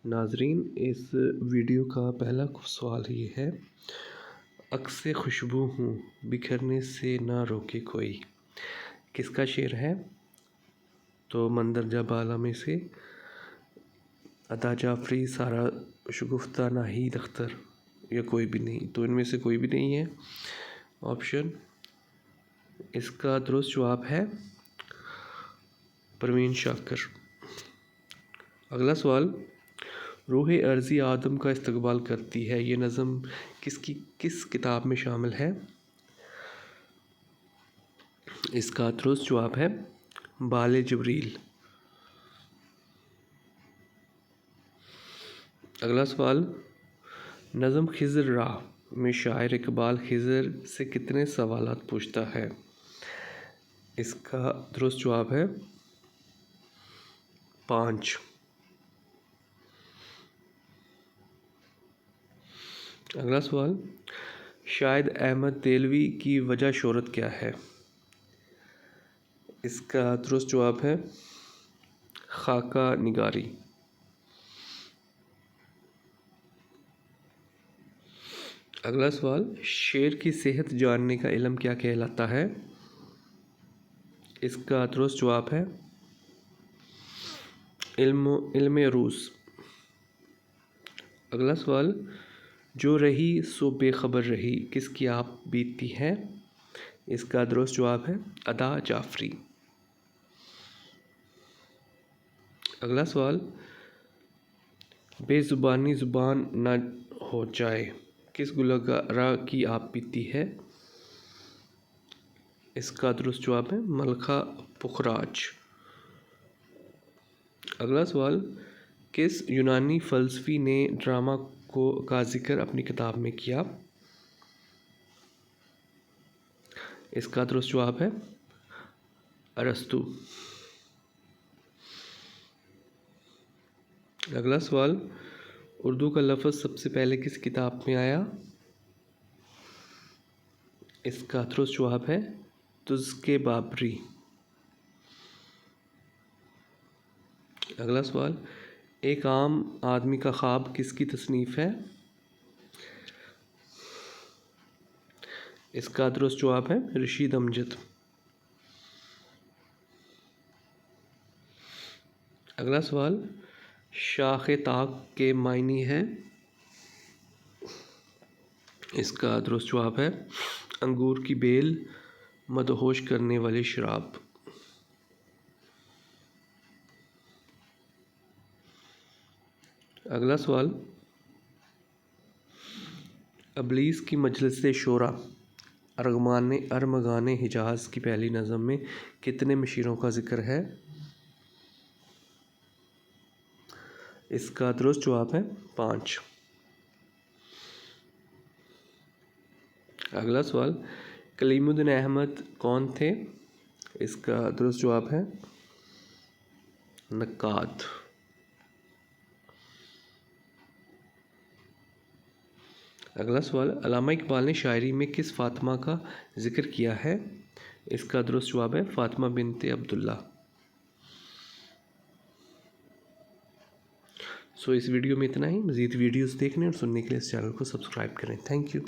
ناظرین، اس ویڈیو کا پہلا سوال یہ ہے، عکس خوشبو ہوں بکھرنے سے نہ روکے کوئی، کس کا شعر ہے؟ تو مندرجہ بالا میں سے ادا جعفری، سارا شگفتہ، ناہید اختر یا کوئی بھی نہیں؟ تو ان میں سے کوئی بھی نہیں ہے آپشن۔ اس کا درست جواب ہے پروین شاکر۔ اگلا سوال، روح ارضی آدم کا استقبال کرتی ہے، یہ نظم کس کتاب میں شامل ہے؟ اس کا درست جواب ہے بال جبریل۔ اگلا سوال، نظم خضر راہ میں شاعر اقبال خضر سے کتنے سوالات پوچھتا ہے؟ اس کا درست جواب ہے 5۔ اگلا سوال، شاہد احمد دہلوی کی وجہ شہرت کیا ہے؟ اس کا درست جواب ہے خاکہ نگاری۔ اگلا سوال، شعر کی صحت جاننے کا علم کیا کہلاتا ہے؟ اس کا درست جواب ہے علم عروض۔ اگلا سوال، جو رہی سو بے خبر رہی، کس کی آپ بیتتی ہے؟ اس کا درست جواب ہے ادا جعفری۔ اگلا سوال، بے زبانی زبان نہ ہو جائے، کس گلوکارہ کی آپ بیتی ہے؟ اس کا درست جواب ہے ملکہ پکھراج۔ اگلا سوال، کس یونانی فلسفی نے ڈرامہ کا ذکر اپنی کتاب میں کیا؟ اس کا درست جواب ہے ارسطو۔ اگلا سوال، اردو کا لفظ سب سے پہلے کس کتاب میں آیا؟ اس کا درست جواب ہے تذکرہ بابری۔ اگلا سوال، ایک عام آدمی کا خواب کس کی تصنیف ہے؟ اس کا درست جواب ہے رشید امجد۔ اگلا سوال، شاخ طاق کے معنی ہے؟ اس کا درست جواب ہے انگور کی بیل، مدہوش کرنے والی شراب۔ اگلا سوال، ابلیس کی مجلس شوری ارمغان حجاز کی پہلی نظم میں کتنے مشیروں کا ذکر ہے؟ اس کا درست جواب ہے 5۔ اگلا سوال، کلیم الدین احمد کون تھے؟ اس کا درست جواب ہے نقاد۔ اگلا سوال، علامہ اقبال نے شاعری میں کس فاطمہ کا ذکر کیا ہے؟ اس کا درست جواب ہے فاطمہ بنت عبداللہ۔ اس ویڈیو میں اتنا ہی۔ مزید ویڈیوز دیکھنے اور سننے کے لیے اس چینل کو سبسکرائب کریں۔ Thank you.